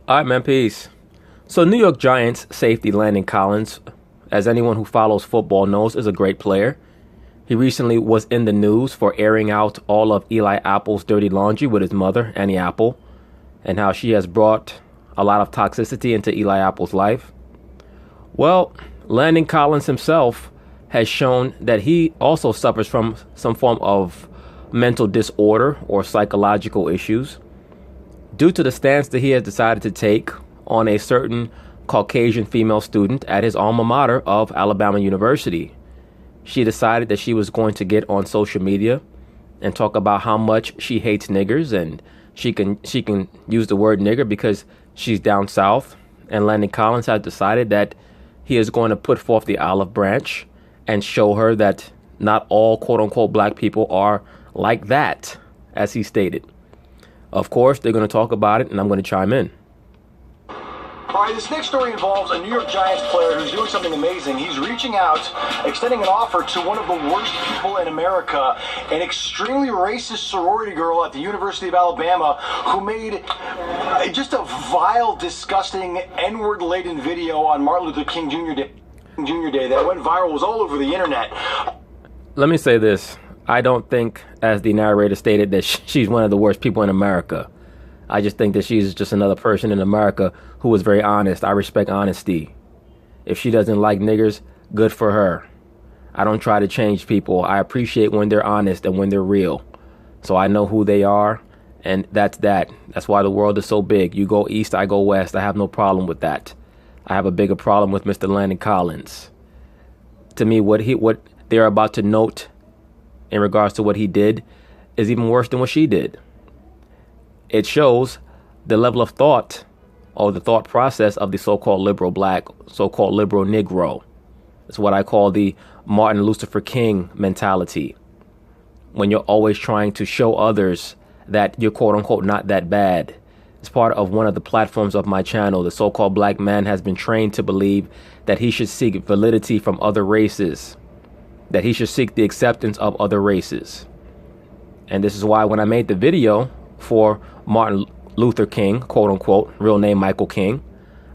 All right, man, peace. So New York Giants safety Landon Collins, as anyone who follows football knows, is a great player. He recently was in the news for airing out all of Eli Apple's dirty laundry with his mother, Annie Apple, and how she has brought a lot of toxicity into Eli Apple's life. Well, Landon Collins himself has shown that he also suffers from some form of mental disorder or psychological issues due to the stance that he has decided to take on a certain Caucasian female student at his alma mater of Alabama University. She decided that she was going to get on social media and talk about how much she hates niggers, and she can use the word nigger because she's down south. And Landon Collins has decided that he is going to put forth the olive branch and show her that not all quote-unquote black people are like that, as he stated. Of course, they're going to talk about it, and I'm going to chime in. All right, this next story involves a New York Giants player who's doing something amazing. He's reaching out, extending an offer to one of the worst people in America, an extremely racist sorority girl at the University of Alabama who made just a vile, disgusting, N-word-laden video on Martin Luther King Jr. Day that went viral, was all over the internet. Let me say this. I don't think, as the narrator stated, that she's one of the worst people in America. I just think that she's just another person in America who is very honest. I respect honesty. If she doesn't like niggers, good for her. I don't try to change people. I appreciate when they're honest and when they're real. So I know who they are, and that's that. That's why the world is so big. You go east, I go west. I have no problem with that. I have a bigger problem with Mr. Landon Collins. To me, what they're about to note in regards to what he did is even worse than what she did. It shows the level of thought or the thought process of the so-called liberal black, so-called liberal Negro. It's what I call the Martin Luther King mentality. When you're always trying to show others that you're quote-unquote not that bad. It's part of one of the platforms of my channel. The so-called black man has been trained to believe that he should seek validity from other races, that he should seek the acceptance of other races. And this is why when I made the video for Martin Luther King, quote unquote, real name Michael King,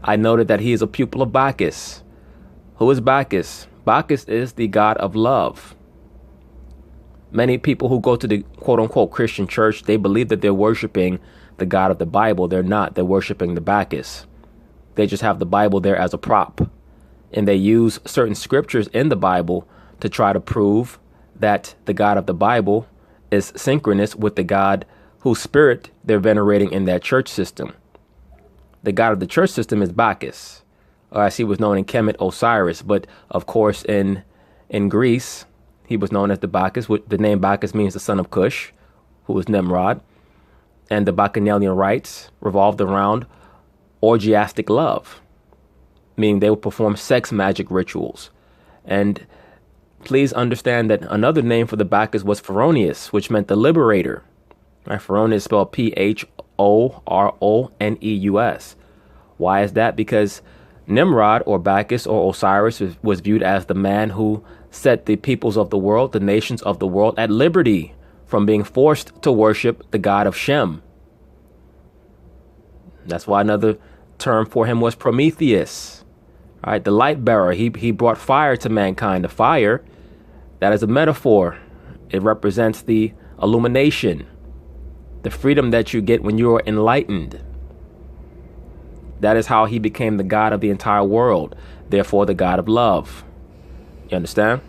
I noted that he is a pupil of Bacchus. Who is Bacchus? Bacchus is the god of love. Many people who go to the quote unquote Christian church, they believe that they're worshiping the God of the Bible. They're not. They're worshiping the Bacchus. They just have the Bible there as a prop. And they use certain scriptures in the Bible to try to prove that the God of the Bible is synchronous with the God whose spirit they're venerating in that church system. The God of the church system is Bacchus, or as he was known in Kemet, Osiris. But of course, in Greece, he was known as the Bacchus. The name Bacchus means the son of Cush, who was Nimrod. And the Bacchanalian rites revolved around orgiastic love, meaning they would perform sex magic rituals. And please understand that another name for the Bacchus was Phoroneus, which meant the liberator. Right? Phoroneus is spelled Phoroneus. Why is that? Because Nimrod, or Bacchus, or Osiris was viewed as the man who set the peoples of the world, the nations of the world, at liberty from being forced to worship the god of Shem. That's why another term for him was Prometheus. All right, the light bearer. He brought fire to mankind. The fire, that is a metaphor. It represents the illumination, the freedom that you get when you are enlightened. That is how he became the God of the entire world, therefore the God of love. You understand?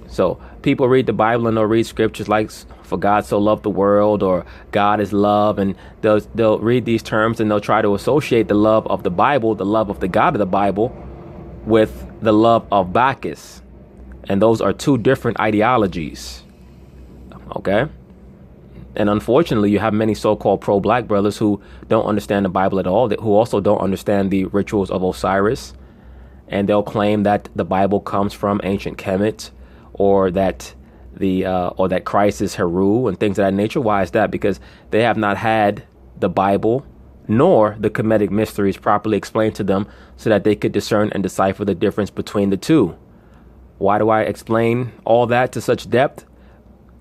So people read the Bible and they'll read scriptures like, for God so loved the world, or God is love, and they'll read these terms and they'll try to associate the love of the Bible, the love of the God of the Bible, with the love of Bacchus. And those are two different ideologies. Okay? And unfortunately, you have many so-called pro-black brothers who don't understand the Bible at all, who also don't understand the rituals of Osiris. And they'll claim that the Bible comes from ancient Kemet, or that Christ is Heru and things of that nature. Why is that? Because they have not had the Bible nor the Kemetic mysteries properly explained to them so that they could discern and decipher the difference between the two. Why do I explain all that to such depth?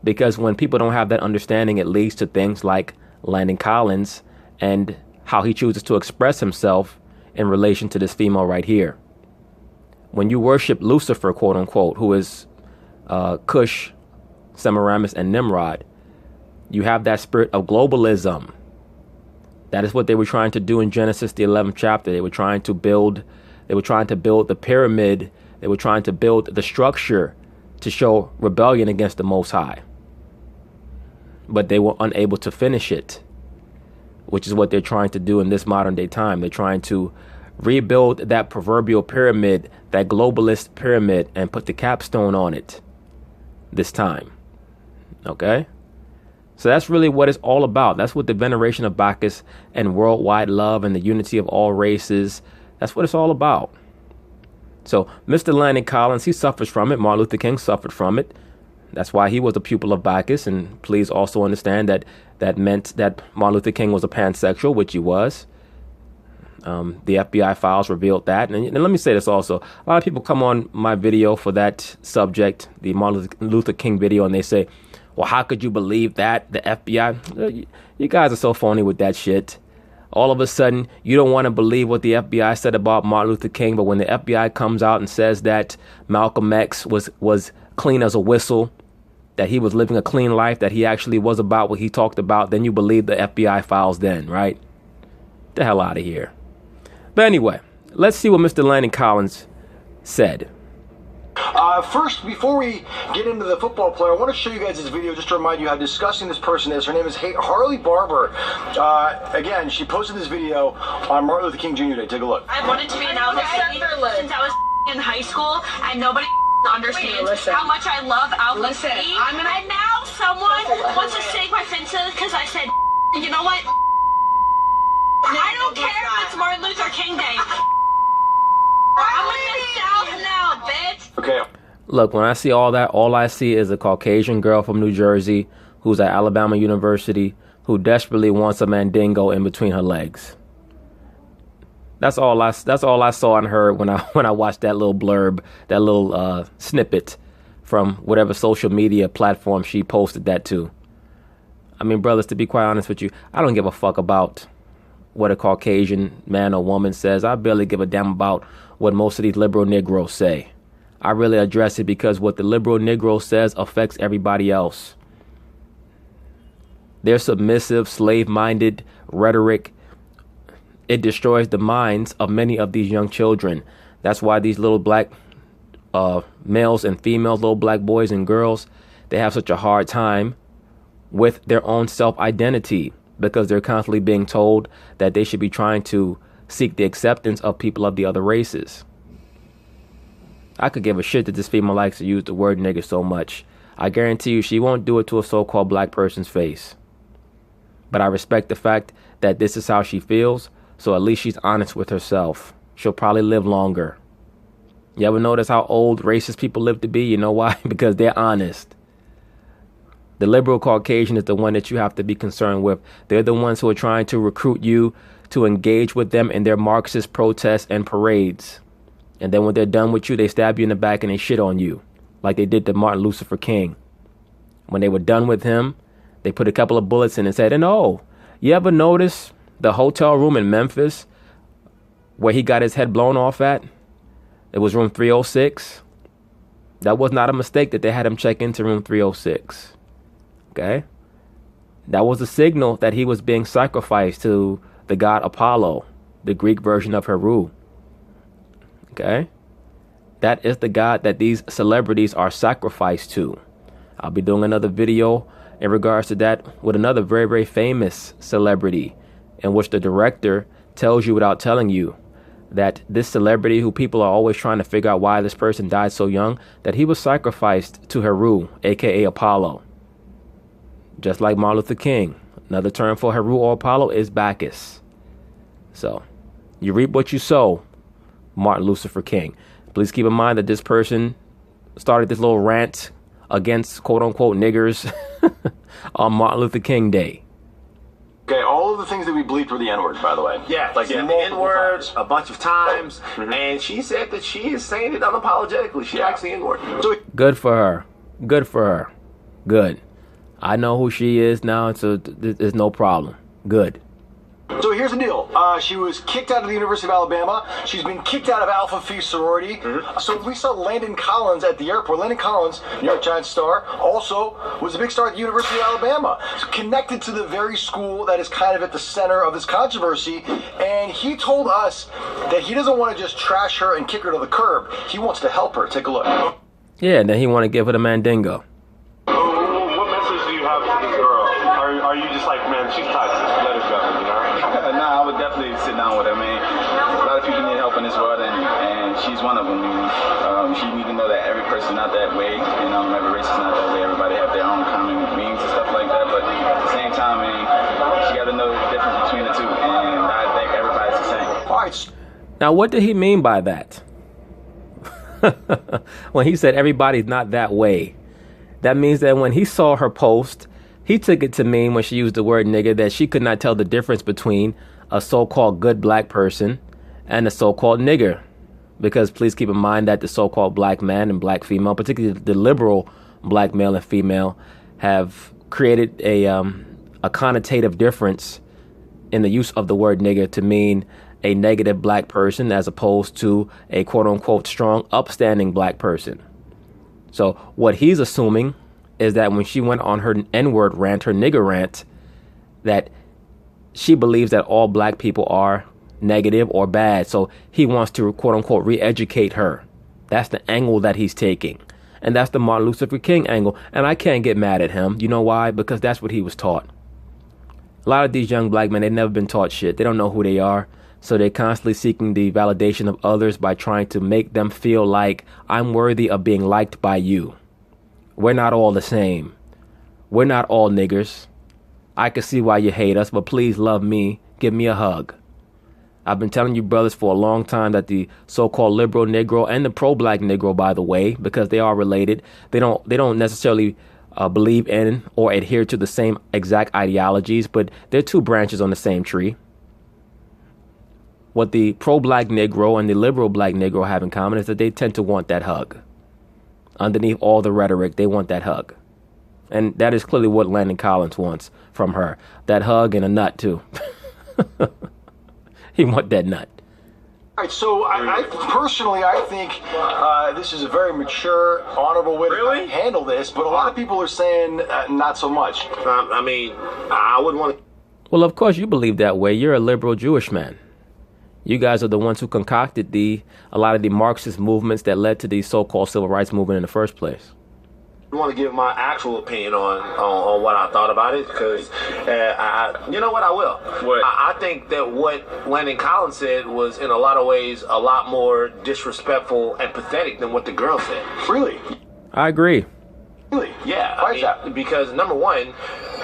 Because when people don't have that understanding, it leads to things like Landon Collins and how he chooses to express himself in relation to this female right here. When you worship Lucifer, quote unquote, who is Cush, Semiramis, and Nimrod, you have that spirit of globalism. That is what they were trying to do in Genesis, the 11th chapter. They were trying to build the pyramid. They were trying to build the structure to show rebellion against the Most High. But they were unable to finish it, which is what they're trying to do in this modern day time. They're trying to rebuild that proverbial pyramid, that globalist pyramid, and put the capstone on it this time. Okay? So that's really what it's all about. That's what the veneration of Bacchus and worldwide love and the unity of all races, that's what it's all about. So Mr. Landon Collins, he suffers from it. Martin Luther King suffered from it. That's why he was a pupil of Bacchus. And please also understand that that meant that Martin Luther King was a pansexual, which he was. The FBI files revealed that. And let me say this also. A lot of people come on my video for that subject, the Martin Luther King video, and they say, well, how could you believe that? The FBI, you guys are so phony with that shit. All of a sudden, you don't want to believe what the FBI said about Martin Luther King, but when the FBI comes out and says that Malcolm X was clean as a whistle, that he was living a clean life, that he actually was about what he talked about, then you believe the FBI files then, right? Get the hell out of here. But anyway, let's see what Mr. Landon Collins said. First, before we get into the football player, I want to show you guys this video just to remind you how disgusting this person is. Her name is Harley Barber. Again, she posted this video on Martin Luther King Jr. Day. Take a look. I wanted to be an outlet since I was in high school, and nobody understands how much I love Outlet City. And now someone wants to save my fences because I said, you know what? I don't care if it's Martin Luther King Day. I'm in the South now, bitch. Okay. Look, when I see all that, all I see is a Caucasian girl from New Jersey who's at Alabama University who desperately wants a mandingo in between her legs. That's all I saw and heard when I watched that little blurb, that little snippet from whatever social media platform she posted that to. I mean, brothers, to be quite honest with you, I don't give a fuck about what a Caucasian man or woman says. I barely give a damn about what most of these liberal Negroes say. I really address it because what the liberal Negro says affects everybody else. Their submissive, slave-minded rhetoric, it destroys the minds of many of these young children. That's why these little black males and females, little black boys and girls, they have such a hard time with their own self-identity because they're constantly being told that they should be trying to seek the acceptance of people of the other races. I could give a shit that this female likes to use the word nigger so much. I guarantee you she won't do it to a so-called black person's face. But I respect the fact that this is how she feels, so at least she's honest with herself. She'll probably live longer. You ever notice how old racist people live to be? You know why? Because they're honest. The liberal Caucasian is the one that you have to be concerned with. They're the ones who are trying to recruit you to engage with them in their Marxist protests and parades. And then when they're done with you, they stab you in the back and they shit on you, like they did to Martin Luther King. When they were done with him, they put a couple of bullets in and said, and oh, you ever notice the hotel room in Memphis where he got his head blown off at? It was room 306. That was not a mistake that they had him check into room 306. Okay? That was a signal that he was being sacrificed to the god Apollo, the Greek version of Heru. Okay? That is the god that these celebrities are sacrificed to. I'll be doing another video in regards to that with another very, very famous celebrity in which the director tells you without telling you that this celebrity who people are always trying to figure out why this person died so young, that he was sacrificed to Heru, aka Apollo. Just like Martin Luther King. Another term for Heru or Apollo is Bacchus. So, you reap what you sow, Martin Luther King. Please keep in mind that this person started this little rant against quote-unquote niggers on Martin Luther King Day. Okay, all of the things that we bleeped were the N-word, by the way. Yeah, like the N-word a bunch of times. And she said that she is saying it unapologetically. She likes the N-word. Good for her. Good for her. Good. I know who she is now, so there's no problem. Good. So here's the deal. She was kicked out of the University of Alabama. She's been kicked out of Alpha Phi sorority. So we saw Landon Collins at the airport. Landon Collins, New York Giants star, also was a big star at the University of Alabama. So connected to the very school that is kind of at the center of this controversy. And he told us that he doesn't want to just trash her and kick her to the curb. He wants to help her. Take a look. Yeah, and then he want to give her the mandingo. What message do you have for this girl? Are you just like, man, she's toxic, let her go, you know? Nah, I would definitely sit down with her, man. A lot of people need help in this world, and she's one of them. She need to know that every person's not that way, every race is not that way. Everybody have their own common meanings and stuff like that, but at the same time, man, she got to know the difference between the two, and I think everybody's the same. All right. Now, what did he mean by that? When he said everybody's not that way, that means that when he saw her post, he took it to mean, when she used the word nigger, that she could not tell the difference between a so-called good black person and a so-called nigger. Because please keep in mind that the so-called black man and black female, particularly the liberal black male and female, have created a connotative difference in the use of the word nigger to mean a negative black person as opposed to a quote-unquote strong, upstanding black person. So what he's assuming is that when she went on her N-word rant, her nigger rant, that she believes that all black people are negative or bad. So he wants to, quote-unquote, re-educate her. That's the angle that he's taking. And that's the Martin Luther King angle. And I can't get mad at him. You know why? Because that's what he was taught. A lot of these young black men, they've never been taught shit. They don't know who they are. So they're constantly seeking the validation of others by trying to make them feel like I'm worthy of being liked by you. We're not all the same. We're not all niggers. I can see why you hate us, but please love me. Give me a hug. I've been telling you brothers for a long time that the so-called liberal Negro and the pro-black Negro, by the way, because they are related, they don't necessarily believe in or adhere to the same exact ideologies, but they're two branches on the same tree. What the pro-black Negro and the liberal black Negro have in common is that they tend to want that hug. Underneath all the rhetoric, they want that hug. And that is clearly what Landon Collins wants from her. That hug and a nut, too. He want that nut. All right, so I personally, I think this is a very mature, honorable way to handle this, but a lot of people are saying not so much. I wouldn't want to... Well, of course you believe that way. You're a liberal Jewish man. You guys are the ones who concocted a lot of the Marxist movements that led to the so-called civil rights movement in the first place. I want to give my actual opinion on what I thought about it, because you know what, I will. What? I think that what Landon Collins said was in a lot of ways a lot more disrespectful and pathetic than what the girl said. Really? I agree. Really? Yeah. Why is that? Because number one,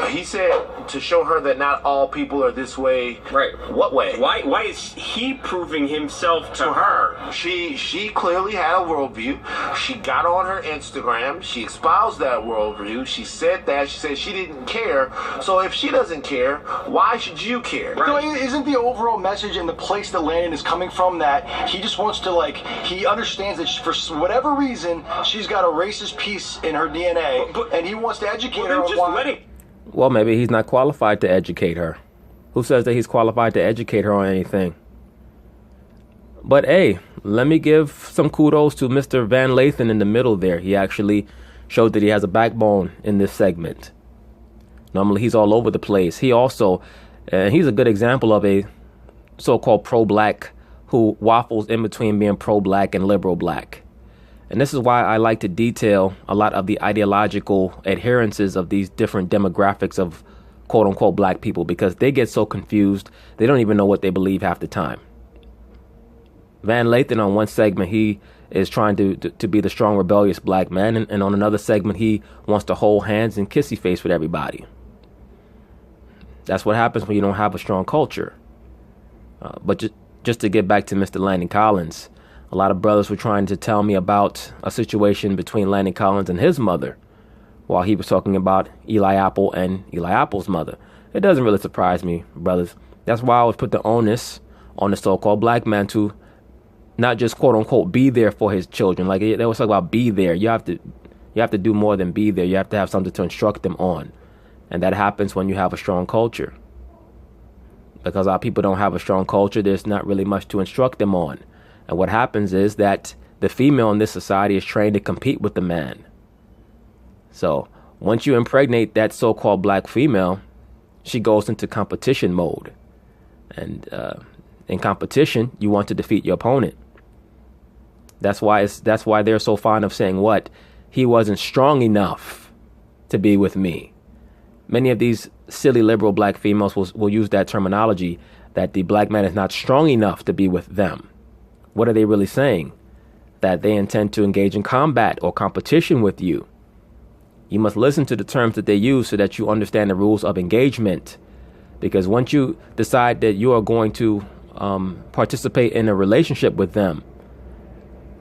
he said to show her that not all people are this way. Right. What way? Why is he proving himself to her? She clearly had a worldview. She got on her Instagram. She espoused that worldview. She said that. She said she didn't care. So if she doesn't care, why should you care? Right. So isn't the overall message and the place that Landon is coming from that he just wants to, he understands that for whatever reason, she's got a racist piece in her DNA, and he wants to educate her on why. Well, maybe he's not qualified to educate her. Who says that he's qualified to educate her on anything? But hey, let me give some kudos to Mr. Van Lathan in the middle there. He actually showed that he has a backbone in this segment. Normally he's all over the place. He also, he's a good example of a so-called pro-black who waffles in between being pro-black and liberal black. And this is why I like to detail a lot of the ideological adherences of these different demographics of quote unquote black people, because they get so confused. They don't even know what they believe half the time. Van Lathan, on one segment, he is trying to be the strong, rebellious black man. And on another segment, he wants to hold hands and kissy face with everybody. That's what happens when you don't have a strong culture. But just to get back to Mr. Landon Collins, a lot of brothers were trying to tell me about a situation between Landon Collins and his mother while he was talking about Eli Apple and Eli Apple's mother. It doesn't really surprise me, brothers. That's why I always put the onus on the so-called black man to not just quote unquote be there for his children. Like they always talk about be there. You have to do more than be there. You have to have something to instruct them on. And that happens when you have a strong culture. Because our people don't have a strong culture, there's not really much to instruct them on. And what happens is that the female in this society is trained to compete with the man. So once you impregnate that so-called black female, she goes into competition mode. And in competition, you want to defeat your opponent. That's why they're so fond of saying what? He wasn't strong enough to be with me. Many of these silly liberal black females will use that terminology, that the black man is not strong enough to be with them. What are they really saying? That they intend to engage in combat or competition with you. You must listen to the terms that they use so that you understand the rules of engagement. Because once you decide that you are going to participate in a relationship with them,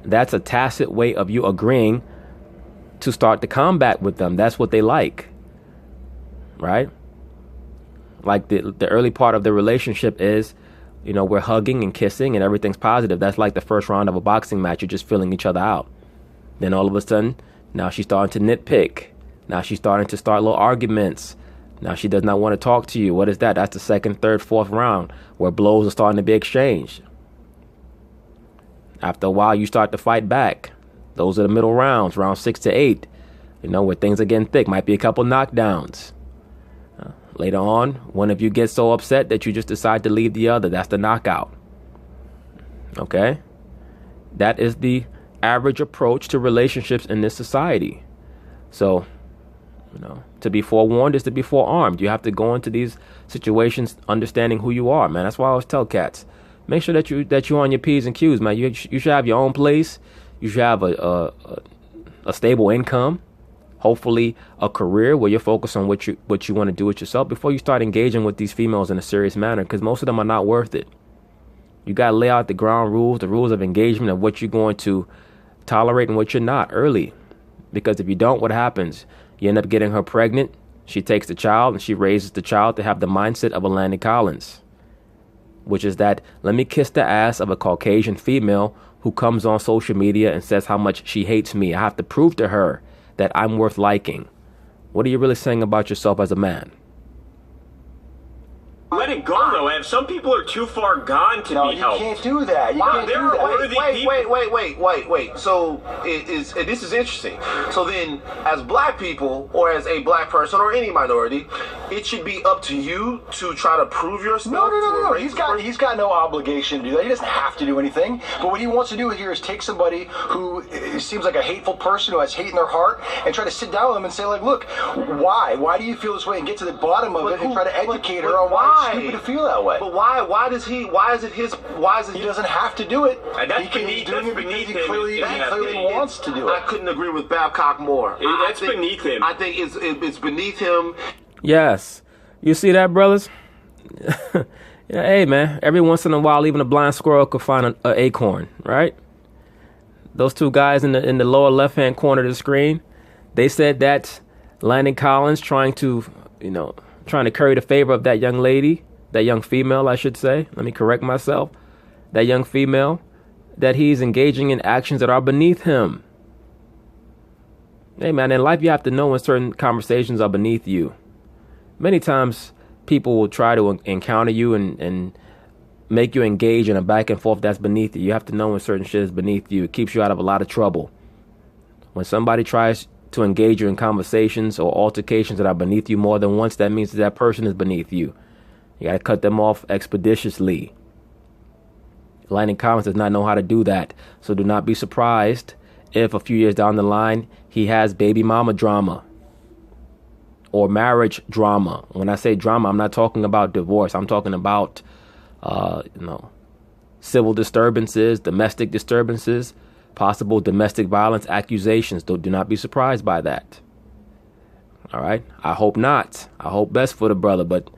that's a tacit way of you agreeing to start the combat with them. That's what they like. Right? Like the early part of the relationship is, we're hugging and kissing and everything's positive. That's like the first round of a boxing match. You're just filling each other out. Then all of a sudden, now she's starting to nitpick. Now she's starting to start little arguments. Now she does not want to talk to you. What is that? That's the second, third, fourth round where blows are starting to be exchanged. After a while, you start to fight back. Those are the middle rounds, round 6 to 8, where things are getting thick. Might be a couple knockdowns. Later on, one of you gets so upset that you just decide to leave the other. That's the knockout. Okay? That is the average approach to relationships in this society. So, to be forewarned is to be forearmed. You have to go into these situations understanding who you are, man. That's why I always tell cats, make sure that you're on your P's and Q's, man. You should have your own place. You should have a stable income. Hopefully a career where you're focused on what you want to do with yourself before you start engaging with these females in a serious manner, because most of them are not worth it. You got to lay out the ground rules, the rules of engagement of what you're going to tolerate and what you're not early. Because if you don't, what happens? You end up getting her pregnant. She takes the child and she raises the child to have the mindset of a Landon Collins, which is that let me kiss the ass of a Caucasian female who comes on social media and says how much she hates me. I have to prove to her that I'm worth liking. What are you really saying about yourself as a man? Let it go, though, Ev. Some people are too far gone to be helped. You can't do that. You can't do that. Wait. So this is interesting. So then, as black people, or as a black person, or any minority, it should be up to you to try to prove yourself. No. He's got no obligation to do that. He doesn't have to do anything. But what he wants to do here is take somebody who seems like a hateful person who has hate in their heart and try to sit down with them and say, like, look, why? Why do you feel this way? And get to the bottom of it and try to educate her on why it's stupid to feel that way. But why is it He doesn't have to do it. And that's He's doing it because he him. clearly wants to do it. I couldn't agree with Babcock more. That's beneath him. I think it's beneath him. Yes. You see that, brothers? Hey, man, every once in a while, even a blind squirrel could find an acorn, right? Those two guys in the lower left-hand corner of the screen, they said that Landon Collins trying to curry the favor of that young lady, that young female, I should say. Let me correct myself. That young female, that he's engaging in actions that are beneath him. Hey, man, in life, you have to know when certain conversations are beneath you. Many times, people will try to encounter you and make you engage in a back and forth that's beneath you. You have to know when certain shit is beneath you. It keeps you out of a lot of trouble. When somebody tries to engage you in conversations or altercations that are beneath you more than once, that means that person is beneath you. You got to cut them off expeditiously. Landon Collins does not know how to do that. So do not be surprised if a few years down the line, he has baby mama drama or marriage drama. When I say drama, I'm not talking about divorce. I'm talking about, civil disturbances, domestic disturbances, possible domestic violence accusations. Do not be surprised by that. All right. I hope not. I hope best for the brother. But,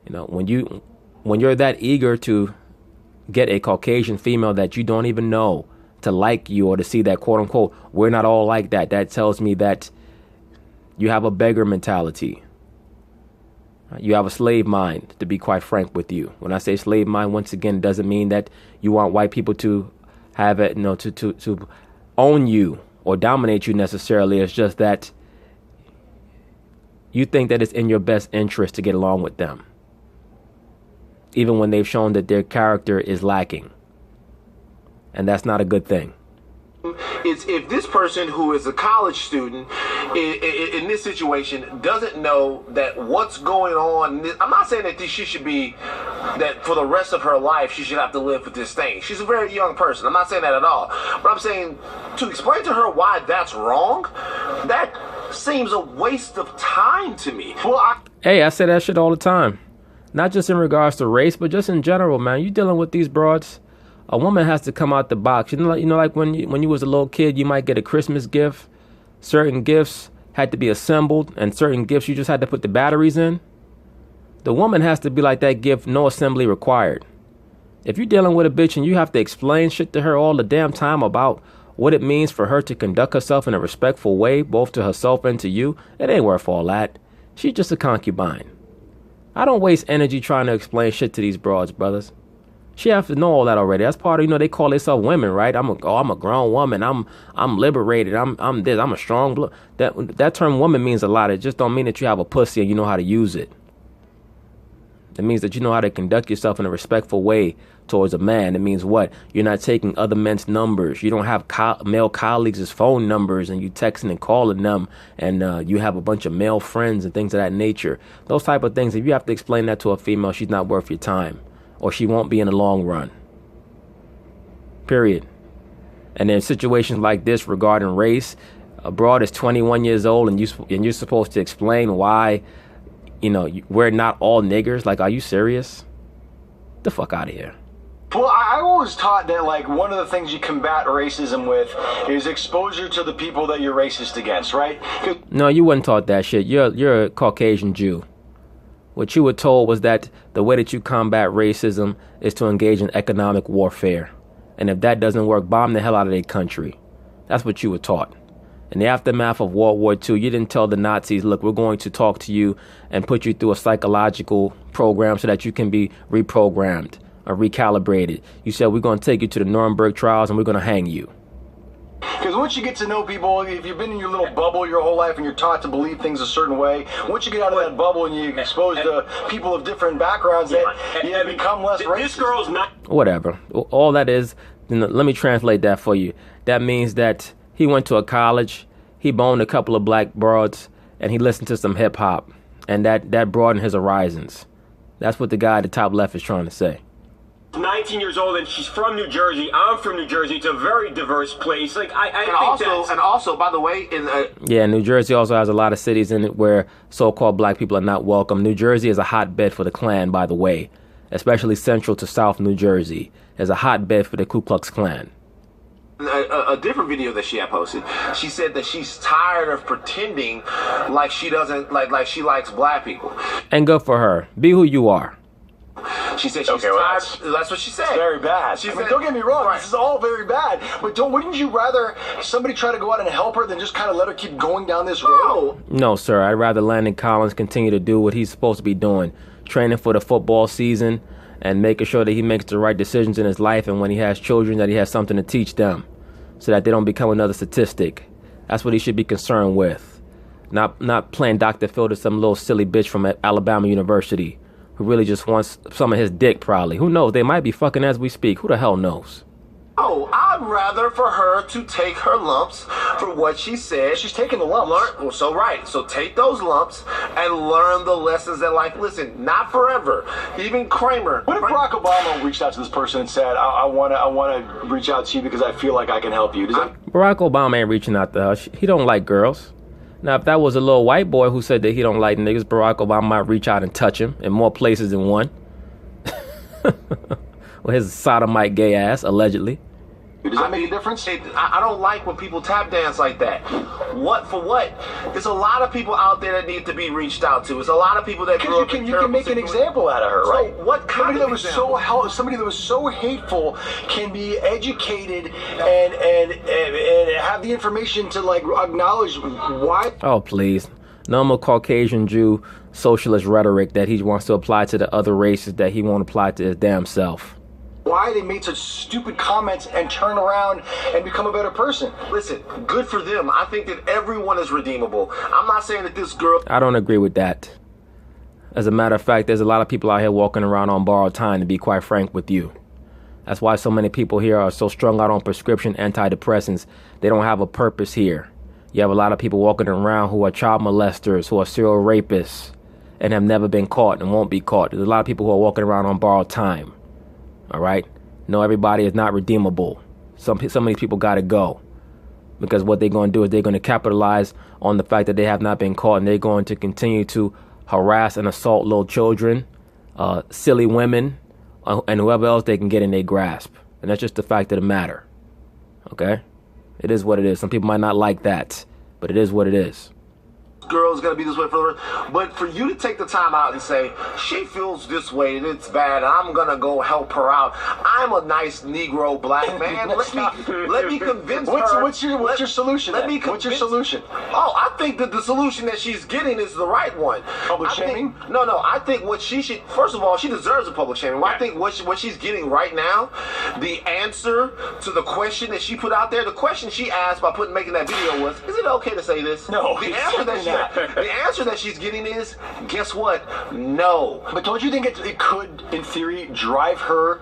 when you're that eager to get a Caucasian female that you don't even know to like you or to see that, quote unquote, we're not all like that. That tells me that you have a beggar mentality. You have a slave mind, to be quite frank with you. When I say slave mind, once again, it doesn't mean that you want white people to have it, to own you or dominate you necessarily. It's just that you think that it's in your best interest to get along with them. even when they've shown that their character is lacking. And that's not a good thing. It's if this person who is a college student in this situation doesn't know that what's going on. I'm not saying that she should be, that for the rest of her life she should have to live with this thing. She's a very young person. I'm not saying that at all. But I'm saying to explain to her why that's wrong, that seems a waste of time to me. Well, Hey, I say that shit all the time. Not just in regards to race, but just in general, man. You dealing with these broads. A woman has to come out the box. You know, like when you was a little kid, you might get a Christmas gift. Certain gifts had to be assembled, and certain gifts you just had to put the batteries in. The woman has to be like that gift, no assembly required. If you're dealing with a bitch and you have to explain shit to her all the damn time about what it means for her to conduct herself in a respectful way, both to herself and to you, it ain't worth all that. She's just a concubine. I don't waste energy trying to explain shit to these broads, brothers. She have to know all that already. That's part of, they call themselves women, right? I'm a grown woman. I'm liberated. I'm this. I'm a strong that term woman means a lot. It just don't mean that you have a pussy and you know how to use it. It means that you know how to conduct yourself in a respectful way towards a man. It means what? You're not taking other men's numbers. You don't have male colleagues' phone numbers and you texting and calling them, and you have a bunch of male friends and things of that nature. Those type of things. If you have to explain that to a female, she's not worth your time. Or she won't be in the long run. Period. And in situations like this regarding race, a broad is 21 years old and you're supposed to explain why, we're not all niggers. Like, are you serious? Get the fuck out of here. Well, I always taught that, like, one of the things you combat racism with is exposure to the people that you're racist against, right? No, you weren't taught that shit. You're a Caucasian Jew. What you were told was that the way that you combat racism is to engage in economic warfare. And if that doesn't work, bomb the hell out of their country. That's what you were taught. In the aftermath of World War II, you didn't tell the Nazis, look, we're going to talk to you and put you through a psychological program so that you can be reprogrammed or recalibrated. You said, we're going to take you to the Nuremberg trials and we're going to hang you. Because once you get to know people, if you've been in your little bubble your whole life and you're taught to believe things a certain way, once you get out of that bubble and you get exposed to people of different backgrounds, you become less racist. This girl's not... Whatever. All that is, let me translate that for you. That means that he went to a college, he boned a couple of black broads, and he listened to some hip-hop. And that broadened his horizons. That's what the guy at the top left is trying to say. 19 years old and she's from New Jersey. I'm from New Jersey. It's a very diverse place. Like and also, by the way, New Jersey also has a lot of cities in it where so-called black people are not welcome. New Jersey is a hotbed for the Klan, by the way, especially central to South New Jersey is a hotbed for the Ku Klux Klan. A different video that she had posted, she said that she's tired of pretending like she doesn't like she likes black people. And good for her. Be who you are. She said she's tired. That's what she said. It's very bad. Don't get me wrong. Right. This is all very bad. But wouldn't you rather somebody try to go out and help her than just kind of let her keep going down this road? No, sir. I'd rather Landon Collins continue to do what he's supposed to be doing, training for the football season and making sure that he makes the right decisions in his life, and when he has children that he has something to teach them so that they don't become another statistic. That's what he should be concerned with. Not playing Dr. Phil to some little silly bitch from Alabama University who really just wants some of his dick, probably. Who knows? They might be fucking as we speak. Who the hell knows? Oh, I'd rather for her to take her lumps for what she said. She's taking the lumps. So take those lumps and learn the lessons that life. Listen, not forever. Even Kramer. What if Barack Obama reached out to this person and said, I want to reach out to you because I feel like I can help you? Barack Obama ain't reaching out to her. He don't like girls. Now, if that was a little white boy who said that he don't like niggas, Barack Obama might reach out and touch him in more places than one. Well, his sodomite gay ass, allegedly. Does that make a difference? I don't like when people tap dance like that. What for what? There's a lot of people out there that need to be reached out to. There's a lot of people that grew up in you can make an example out of her, right? So what kind somebody that was so hateful can be educated and have the information to like acknowledge why. Oh, please. Normal Caucasian Jew socialist rhetoric that he wants to apply to the other races that he won't apply to his damn self. Why they made such stupid comments and turn around and become a better person. Listen, good for them. I think that everyone is redeemable. I'm not saying that this girl... I don't agree with that. As a matter of fact, there's a lot of people out here walking around on borrowed time, to be quite frank with you. That's why so many people here are so strung out on prescription antidepressants. They don't have a purpose here. You have a lot of people walking around who are child molesters, who are serial rapists, and have never been caught and won't be caught. There's a lot of people who are walking around on borrowed time. All right? No, everybody is not redeemable. Some of these people got to go. Because what they're going to do is they're going to capitalize on the fact that they have not been caught, and they're going to continue to harass and assault little children, silly women, and whoever else they can get in their grasp. And that's just the fact of the matter. Okay? It is what it is. Some people might not like that, but it is what it is. Girl's gonna be this way for the rest. But for you to take the time out and say she feels this way and it's bad, and I'm gonna go help her out. I'm a nice Negro black man. let me convince her. What's your solution? What's your solution? Oh, I think that the solution that she's getting is the right one. Public shaming? No. I think what she should. First of all, she deserves a public shaming. Yeah. I think what she's getting right now, the answer to the question that she put out there, the question she asked by making that video was, "Is it okay to say this?" No. The answer that she's getting is, guess what? No. But don't you think it could, in theory, drive her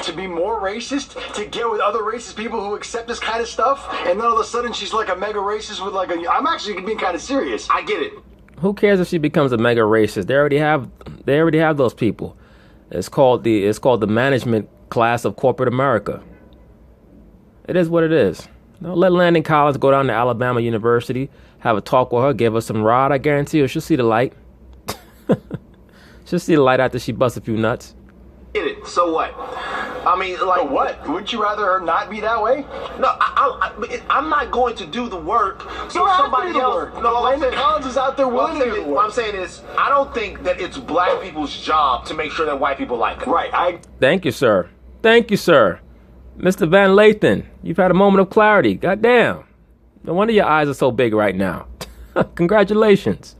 to be more racist, to get with other racist people who accept this kind of stuff, and then all of a sudden she's like a mega racist with like a... I'm actually being kind of serious. I get it. Who cares if she becomes a mega racist? They already have those people. It's called the management class of corporate America. It is what it is. Now, let Landon Collins go down to Alabama University, have a talk with her, give her some rod. I guarantee you she'll see the light. She'll see the light after she busts a few nuts. Get it. So what? I mean, like... But what? Wouldn't you rather her not be that way? No, I'm not going to do the work. So somebody else... No, Landon Collins is out there willing to do the work. What I'm saying is, I don't think that it's black people's job to make sure that white people like them. Right. Thank you, sir. Thank you, sir. Mr. Van Lathan, you've had a moment of clarity. Goddamn. No wonder your eyes are so big right now. Congratulations.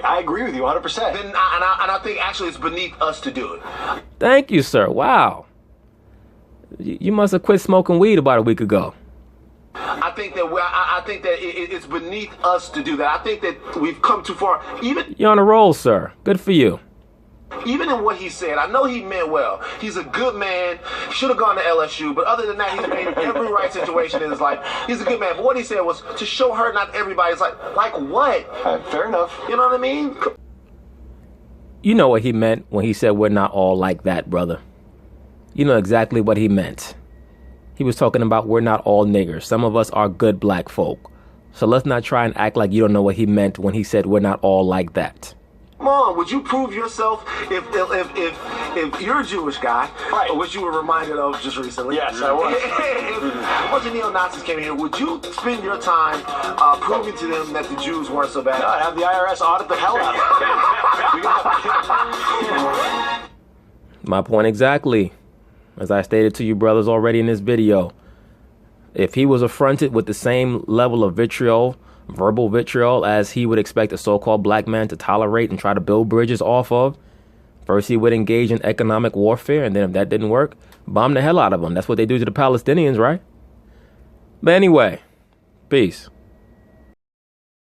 I agree with you 100%. Then, and I think actually it's beneath us to do it. Thank you, sir. Wow. You must have quit smoking weed about a week ago. I think that it's beneath us to do that. I think that we've come too far. You're on a roll, sir. Good for you. Even in what he said, I know he meant well. He's a good man. Should have gone to LSU, but other than that, he's made every right situation in his life. He's a good man. But what he said was to show her not everybody's like what? Fair enough. You know what I mean? You know what he meant when he said we're not all like that, brother. You know exactly what he meant. He was talking about we're not all niggers. Some of us are good black folk. So let's not try and act like you don't know what he meant when he said we're not all like that. Mom, would you prove yourself if you're a Jewish guy, right, which you were reminded of just recently? Yes, I was. If a bunch of neo-Nazis came here, would you spend your time proving to them that the Jews weren't so bad? No, I'd have the IRS audit the hell out of them. My point exactly. As I stated to you brothers already in this video, if he was affronted with the same level of vitriol, verbal vitriol, as he would expect a so-called black man to tolerate and try to build bridges off of, first he would engage in economic warfare, and then if that didn't work, bomb the hell out of them. That's what they do to the Palestinians, right? But anyway, peace.